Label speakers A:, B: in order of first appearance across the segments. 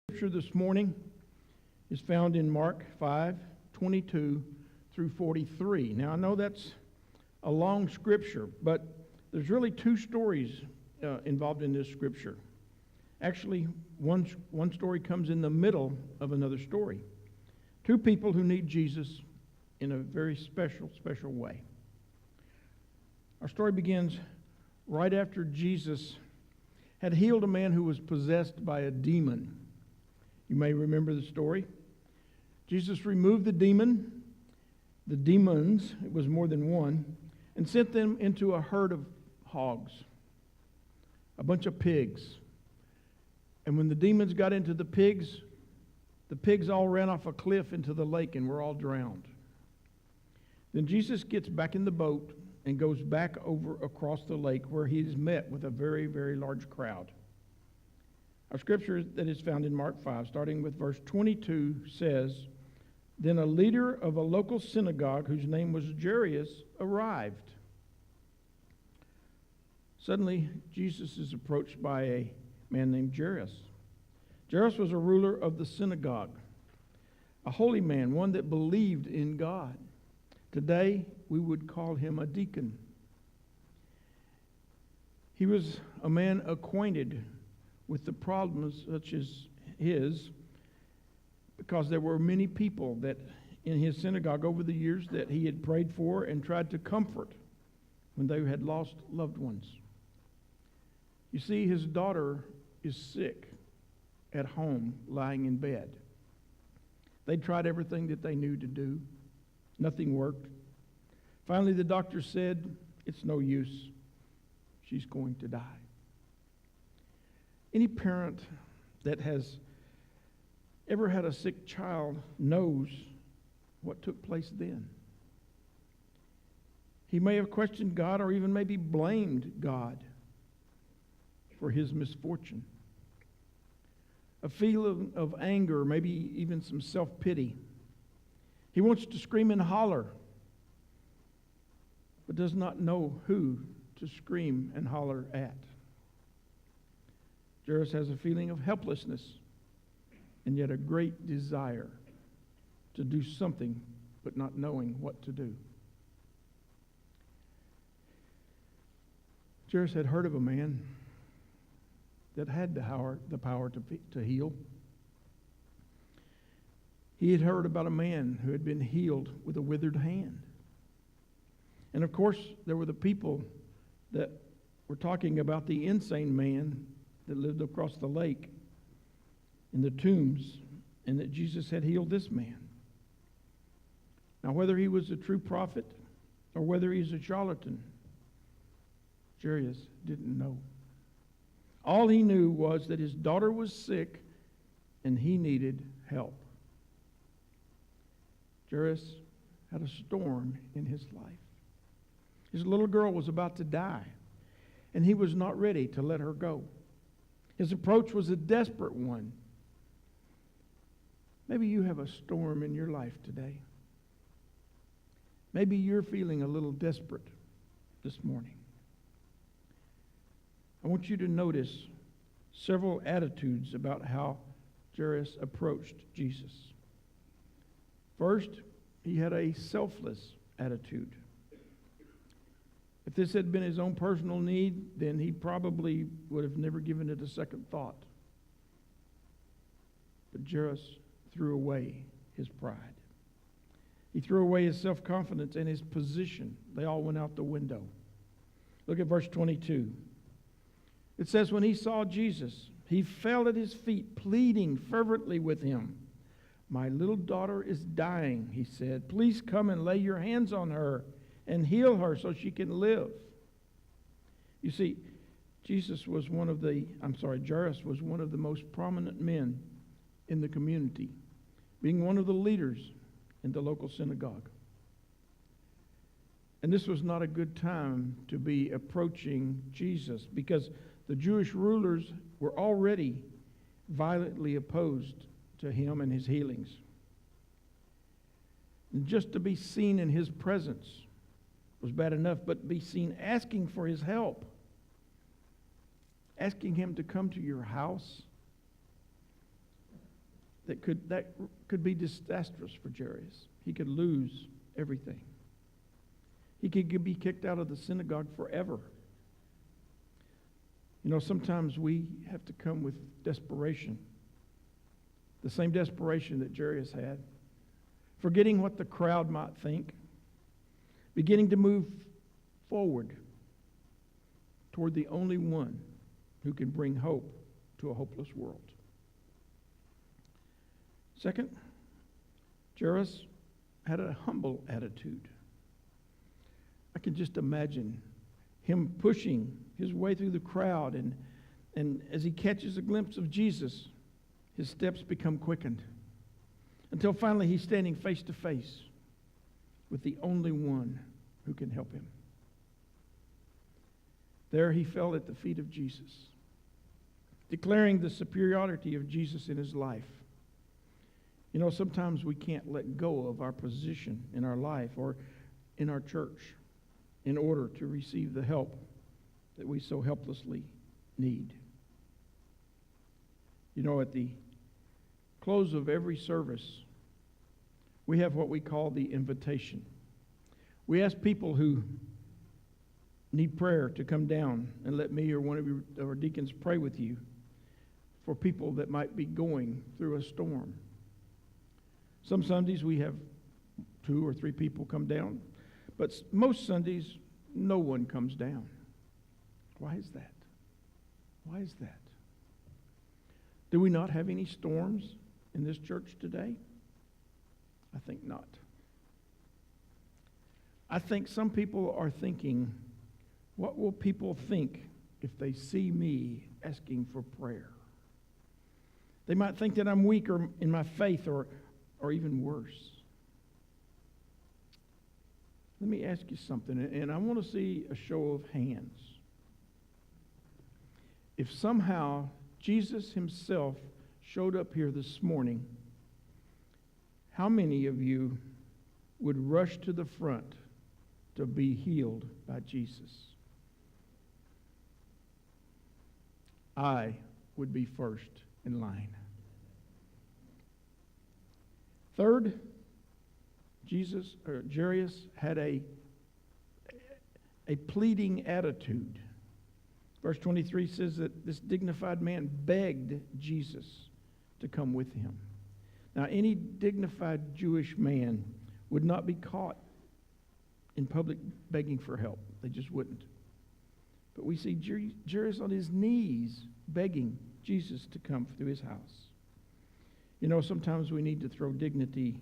A: Scripture this morning is found in Mark 5:22 through 43. Now, I know that's a long scripture, but there's really two stories involved in this scripture. Actually, one story comes in the middle of another story. Two people who need Jesus in a very special way. Our story begins right after Jesus had healed a man who was possessed by a demon. You may remember the story. Jesus removed the demons, it was more than one, and sent them into a herd of hogs, a bunch of pigs. And when the demons got into the pigs all ran off a cliff into the lake and were all drowned. Then Jesus gets back in the boat and goes back over across the lake where he's met with a very, very large crowd. Our scripture that is found in Mark 5, starting with verse 22, says, "Then a leader of a local synagogue, whose name was Jairus, arrived. Suddenly, Jesus is approached by a man named Jairus. Jairus was a ruler of the synagogue, a holy man, one that believed in God. Today, we would call him a deacon. He was a man acquainted with the problems such as his, because there were many people that in his synagogue over the years that he had prayed for and tried to comfort when they had lost loved ones. You see, his daughter is sick at home, lying in bed. They tried everything that they knew to do. Nothing worked. Finally, the doctor said, "It's no use. She's going to die." Any parent that has ever had a sick child knows what took place then. He may have questioned God or even maybe blamed God for his misfortune. A feeling of anger, maybe even some self-pity. He wants to scream and holler, but does not know who to scream and holler at. Jairus has a feeling of helplessness and yet a great desire to do something but not knowing what to do. Jairus had heard of a man that had the power to heal. He had heard about a man who had been healed with a withered hand. And of course, there were the people that were talking about the insane man that lived across the lake in the tombs, and that Jesus had healed this man. Now, whether he was a true prophet or whether he's a charlatan, Jairus didn't know. All he knew was that his daughter was sick and he needed help. Jairus had a storm in his life. His little girl was about to die, and he was not ready to let her go. His approach was a desperate one. Maybe you have a storm in your life today. Maybe you're feeling a little desperate this morning. I want you to notice several attitudes about how Jairus approached Jesus. First, he had a selfless attitude. If this had been his own personal need, then he probably would have never given it a second thought. But Jairus threw away his pride. He threw away his self-confidence and his position. They all went out the window. Look at verse 22. It says, when he saw Jesus, he fell at his feet, pleading fervently with him. "My little daughter is dying," he said. "Please come and lay your hands on her and heal her so she can live." You see, Jairus was one of the most prominent men in the community, being one of the leaders in the local synagogue. And this was not a good time to be approaching Jesus, because the Jewish rulers were already violently opposed to him and his healings. And just to be seen in his presence was bad enough, but be seen asking for his help, asking him to come to your house, that could be disastrous for Jairus. He could lose everything. He could be kicked out of the synagogue forever. You know, sometimes we have to come with desperation. The same desperation that Jairus had. Forgetting what the crowd might think. Beginning to move forward toward the only one who can bring hope to a hopeless world. Second, Jairus had a humble attitude. I can just imagine him pushing his way through the crowd, and as he catches a glimpse of Jesus, his steps become quickened until finally he's standing face to face with the only one who can help him. There he fell at the feet of Jesus, declaring the superiority of Jesus in his life. You know, sometimes we can't let go of our position in our life or in our church in order to receive the help that we so helplessly need. You know, at the close of every service, we have what we call the invitation. We ask people who need prayer to come down and let me or one of our deacons pray with you for people that might be going through a storm. Some Sundays we have 2 or 3 people come down, but most Sundays no one comes down. Why is that? Why is that? Do we not have any storms in this church today? I think not. I think some people are thinking, what will people think if they see me asking for prayer? They might think that I'm weak or in my faith or even worse. Let me ask you something, and I want to see a show of hands. If somehow Jesus himself showed up here this morning, how many of you would rush to the front to be healed by Jesus? I would be first in line. Third, Jairus had a pleading attitude. Verse 23 says that this dignified man begged Jesus to come with him. Now, any dignified Jewish man would not be caught in public begging for help. They just wouldn't. But we see Jairus on his knees begging Jesus to come through his house. You know, sometimes we need to throw dignity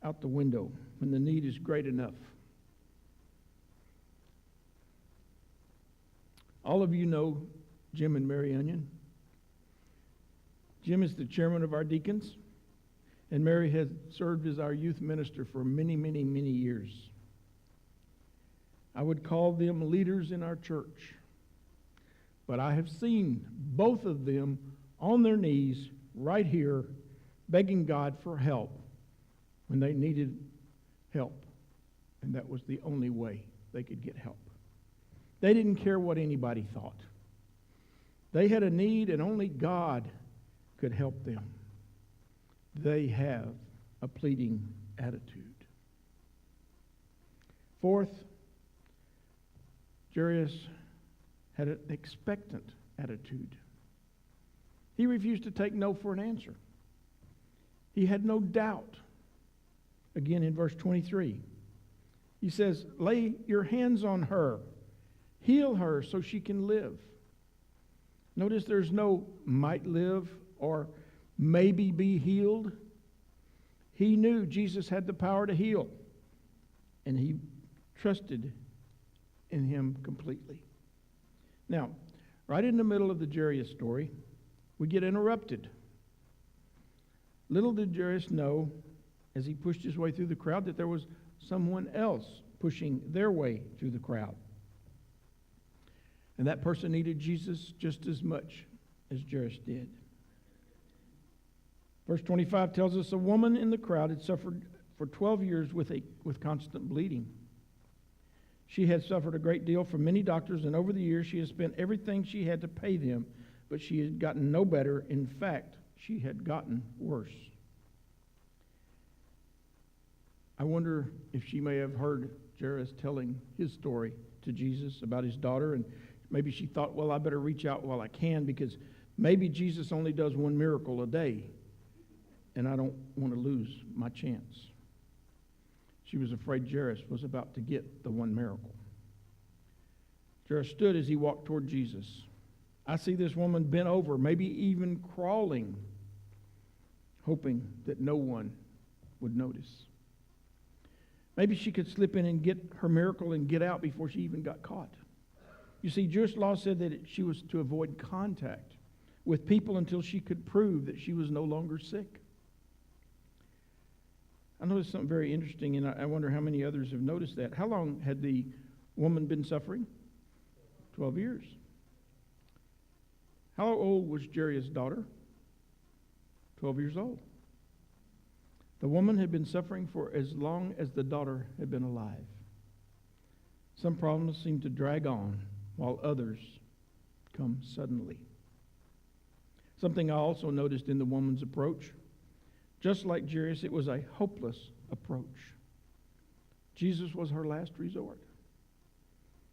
A: out the window when the need is great enough. All of you know Jim and Mary Onion. Jim is the chairman of our deacons, and Mary has served as our youth minister for many, many, many years. I would call them leaders in our church, but I have seen both of them on their knees right here begging God for help when they needed help, and that was the only way they could get help. They didn't care what anybody thought. They had a need, and only God could help them. They have a pleading attitude. Fourth, Jairus had an expectant attitude. He refused to take no for an answer. He had no doubt. Again, in verse 23, he says, lay your hands on her. Heal her so she can live. Notice there's no might live or maybe be healed. He knew Jesus had the power to heal, and he trusted in him completely. Now, right in the middle of the Jairus story, we get interrupted. Little did Jairus know, as he pushed his way through the crowd, that there was someone else pushing their way through the crowd. And that person needed Jesus just as much as Jairus did. Verse 25 tells us a woman in the crowd had suffered for 12 years with constant bleeding. She had suffered a great deal from many doctors, and over the years she had spent everything she had to pay them, but she had gotten no better. In fact, she had gotten worse. I wonder if she may have heard Jairus telling his story to Jesus about his daughter, and maybe she thought, well, I better reach out while I can, because maybe Jesus only does one miracle a day, and I don't want to lose my chance. She was afraid Jairus was about to get the one miracle. Jairus stood as he walked toward Jesus. I see this woman bent over, maybe even crawling, hoping that no one would notice. Maybe she could slip in and get her miracle and get out before she even got caught. You see, Jewish law said that she was to avoid contact with people until she could prove that she was no longer sick. I noticed something very interesting, and I wonder how many others have noticed that. How long had the woman been suffering? 12 years. How old was Jairus' daughter? 12 years old. The woman had been suffering for as long as the daughter had been alive. Some problems seem to drag on, while others come suddenly. Something I also noticed in the woman's approach, just like Jairus, it was a hopeless approach. Jesus was her last resort.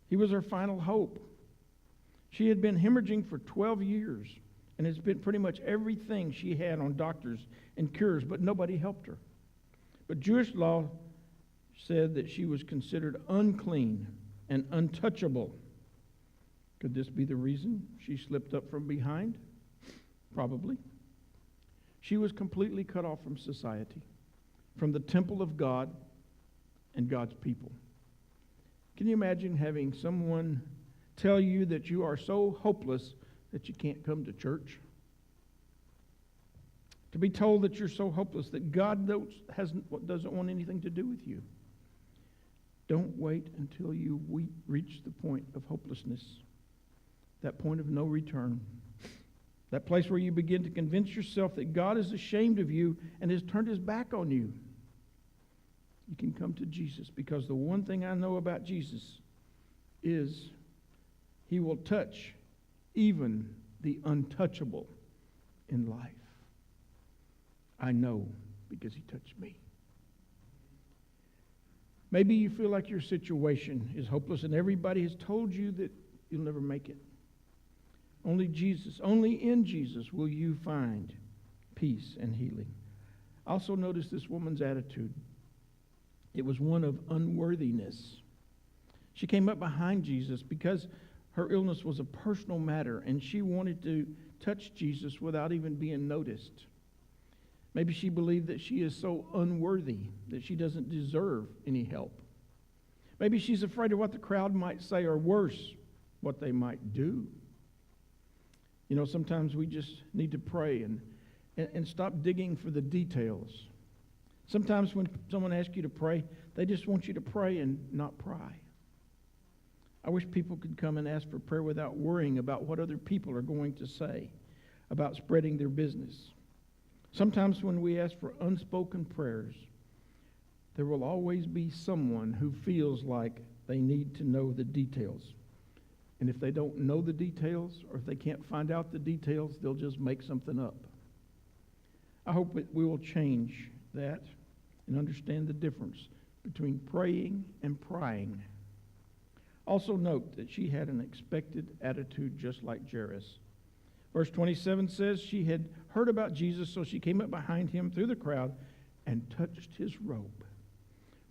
A: He was her final hope. She had been hemorrhaging for 12 years and had spent pretty much everything she had on doctors and cures, but nobody helped her. But Jewish law said that she was considered unclean and untouchable. Could this be the reason she slipped up from behind? Probably. She was completely cut off from society, from the temple of God and God's people. Can you imagine having someone tell you that you are so hopeless that you can't come to church? To be told that you're so hopeless that God doesn't want anything to do with you. Don't wait until you reach the point of hopelessness, that point of no return, that place where you begin to convince yourself that God is ashamed of you and has turned his back on you. You can come to Jesus, because the one thing I know about Jesus is he will touch even the untouchable in life. I know, because he touched me. Maybe you feel like your situation is hopeless and everybody has told you that you'll never make it. Only in Jesus will you find peace and healing. I also noticed this woman's attitude. It was one of unworthiness. She came up behind Jesus because her illness was a personal matter and she wanted to touch Jesus without even being noticed. Maybe she believed that she is so unworthy that she doesn't deserve any help. Maybe she's afraid of what the crowd might say, or worse, what they might do. You know, sometimes we just need to pray and stop digging for the details. Sometimes when someone asks you to pray, they just want you to pray and not pry. I wish people could come and ask for prayer without worrying about what other people are going to say about spreading their business. Sometimes when we ask for unspoken prayers, there will always be someone who feels like they need to know the details. And if they don't know the details, or if they can't find out the details, they'll just make something up. I hope that we will change that and understand the difference between praying and prying. Also note that she had an expected attitude just like Jairus. Verse 27 says she had heard about Jesus, so she came up behind him through the crowd and touched his robe.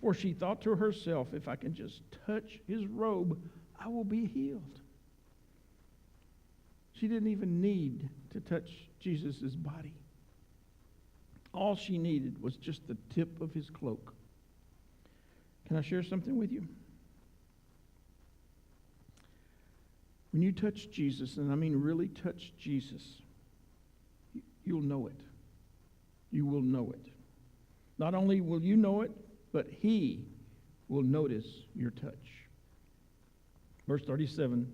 A: For she thought to herself, if I can just touch his robe, I will be healed. She didn't even need to touch Jesus' body. All she needed was just the tip of his cloak. Can I share something with you? When you touch Jesus, and I mean really touch Jesus, you'll know it. You will know it. Not only will you know it, but he will notice your touch. Verse 37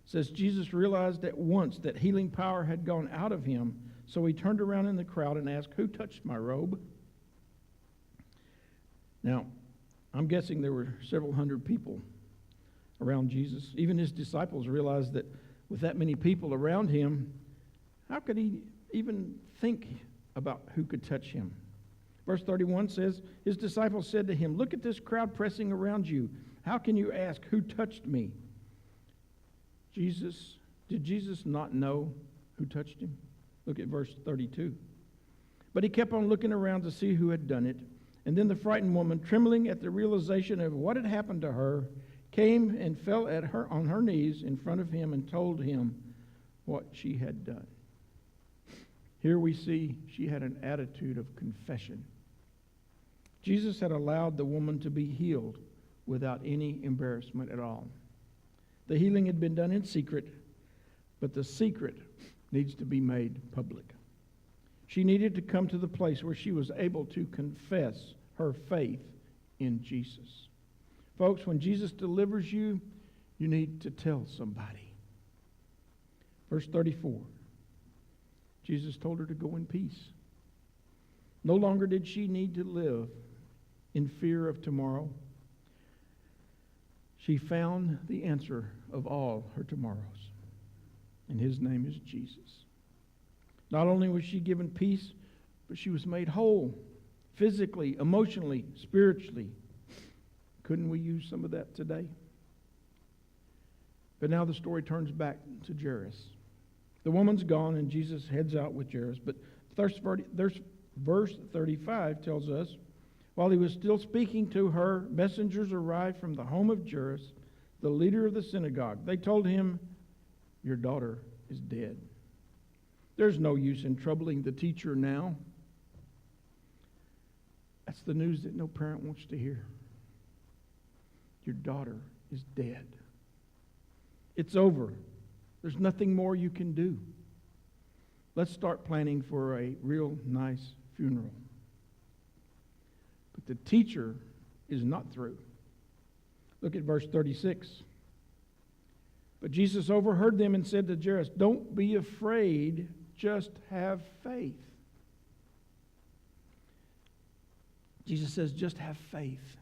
A: says, Jesus realized at once that healing power had gone out of him, so he turned around in the crowd and asked, who touched my robe? Now, I'm guessing there were several hundred people around Jesus. Even his disciples realized that with that many people around him, how could he even think about who could touch him. Verse 31 says, his disciples said to him, look at this crowd pressing around you. How can you ask, who touched me? Did Jesus not know who touched him? Look at verse 32. But he kept on looking around to see who had done it. And then the frightened woman, trembling at the realization of what had happened to her, came and fell on her knees in front of him and told him what she had done. Here we see she had an attitude of confession. Jesus had allowed the woman to be healed without any embarrassment at all. The healing had been done in secret, but the secret needs to be made public. She needed to come to the place where she was able to confess her faith in Jesus. Folks, when Jesus delivers you, you need to tell somebody. Verse 34, Jesus told her to go in peace. No longer did she need to live in fear of tomorrow. She found the answer of all her tomorrows, and his name is Jesus. Not only was she given peace, but she was made whole, physically, emotionally, spiritually. Couldn't we use some of that today? But now the story turns back to Jairus. The woman's gone, and Jesus heads out with Jairus. But verse 35 tells us, while he was still speaking to her, messengers arrived from the home of Jairus, the leader of the synagogue. They told him, your daughter is dead. There's no use in troubling the teacher now. That's the news that no parent wants to hear. Your daughter is dead. It's over. There's nothing more you can do. Let's start planning for a real nice funeral. But the teacher is not through. Look at verse 36. But Jesus overheard them and said to Jairus, don't be afraid, just have faith. Jesus says, just have faith.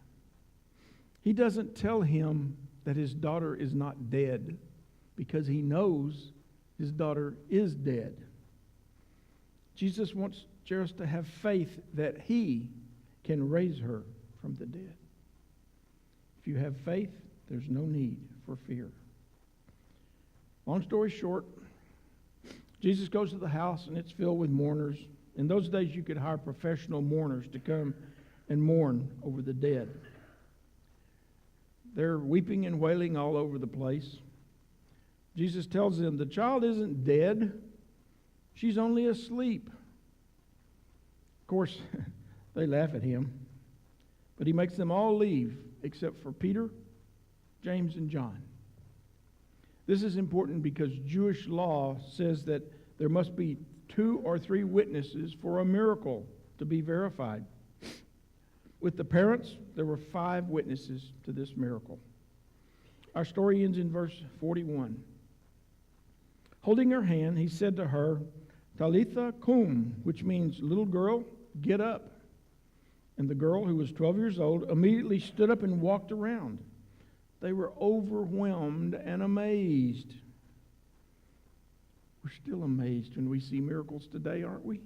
A: He doesn't tell him that his daughter is not dead because he knows his daughter is dead. Jesus wants Jairus to have faith that he can raise her from the dead. If you have faith, there's no need for fear. Long story short, Jesus goes to the house and it's filled with mourners. In those days, you could hire professional mourners to come and mourn over the dead. They're weeping and wailing all over the place. Jesus tells them, the child isn't dead. She's only asleep. Of course, they laugh at him. But he makes them all leave except for Peter, James, and John. This is important because Jewish law says that there must be 2 or 3 witnesses for a miracle to be verified. With the parents, there were 5 witnesses to this miracle. Our story ends in verse 41. Holding her hand, he said to her, Talitha cum, which means, little girl, get up. And the girl, who was 12 years old, immediately stood up and walked around. They were overwhelmed and amazed. We're still amazed when we see miracles today, aren't we?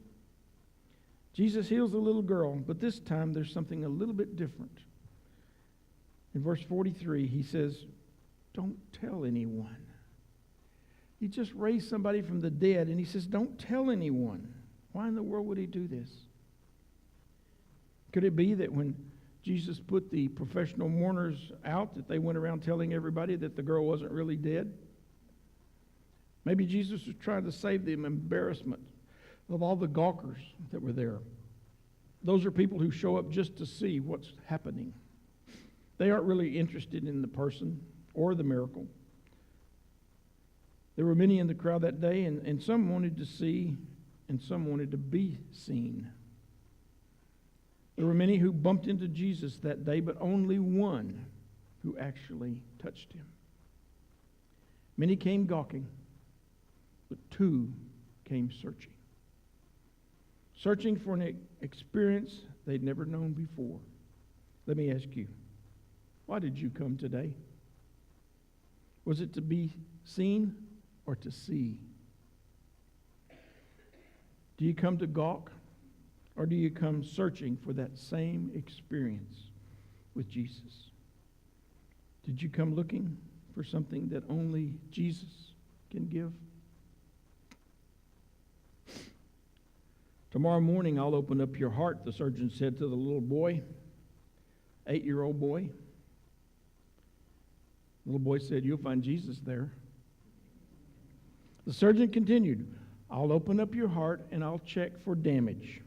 A: Jesus heals the little girl, but this time there's something a little bit different. In verse 43, he says, don't tell anyone. He just raised somebody from the dead, and he says, don't tell anyone. Why in the world would he do this? Could it be that when Jesus put the professional mourners out, that they went around telling everybody that the girl wasn't really dead? Maybe Jesus was trying to save them embarrassment of all the gawkers that were there. Those are people who show up just to see what's happening. They aren't really interested in the person or the miracle. There were many in the crowd that day, and some wanted to see, and some wanted to be seen. There were many who bumped into Jesus that day, but only one who actually touched him. Many came gawking, but 2 came searching. Searching for an experience they'd never known before. Let me ask you, why did you come today? Was it to be seen or to see? Do you come to gawk, or do you come searching for that same experience with Jesus? Did you come looking for something that only Jesus can give? Tomorrow morning, I'll open up your heart, the surgeon said to the little boy, 8-year-old boy. The little boy said, "You'll find Jesus there." The surgeon continued, "I'll open up your heart and I'll check for damage."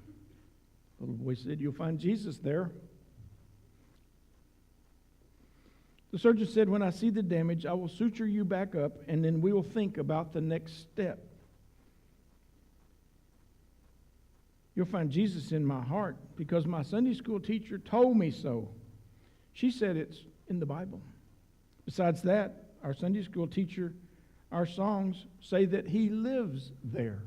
A: The little boy said, "You'll find Jesus there." The surgeon said, "When I see the damage, I will suture you back up, and then we will think about the next step. You'll find Jesus in my heart because my Sunday school teacher told me so. She said it's in the Bible. Besides that, our Sunday school teacher, our songs say that he lives there."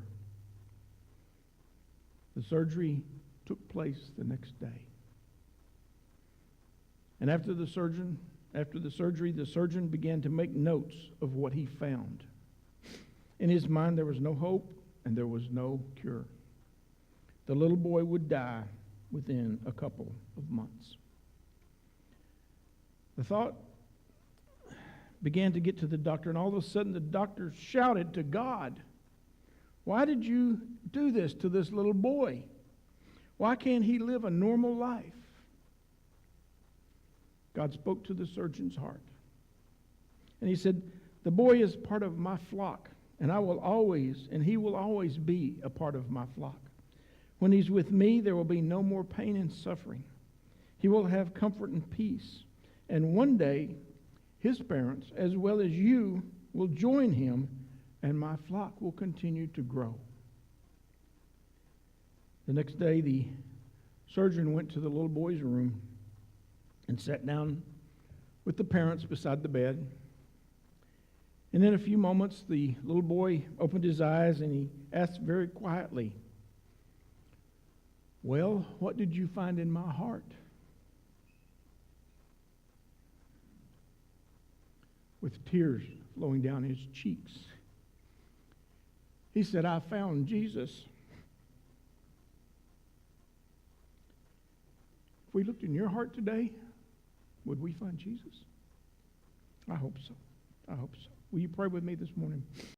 A: The surgery took place the next day. And after the surgery, the surgeon began to make notes of what he found. In his mind, there was no hope and there was no cure. The little boy would die within a couple of months. The thought began to get to the doctor, and all of a sudden the doctor shouted to God, "Why did you do this to this little boy? Why can't he live a normal life?" God spoke to the surgeon's heart. And he said, "The boy is part of my flock, and he will always be a part of my flock. When he's with me, there will be no more pain and suffering. He will have comfort and peace. And one day, his parents, as well as you, will join him, and my flock will continue to grow." The next day, the surgeon went to the little boy's room and sat down with the parents beside the bed. And in a few moments, the little boy opened his eyes and he asked very quietly, "Well, what did you find in my heart?" With tears flowing down his cheeks, he said, "I found Jesus." If we looked in your heart today, would we find Jesus? I hope so. I hope so. Will you pray with me this morning?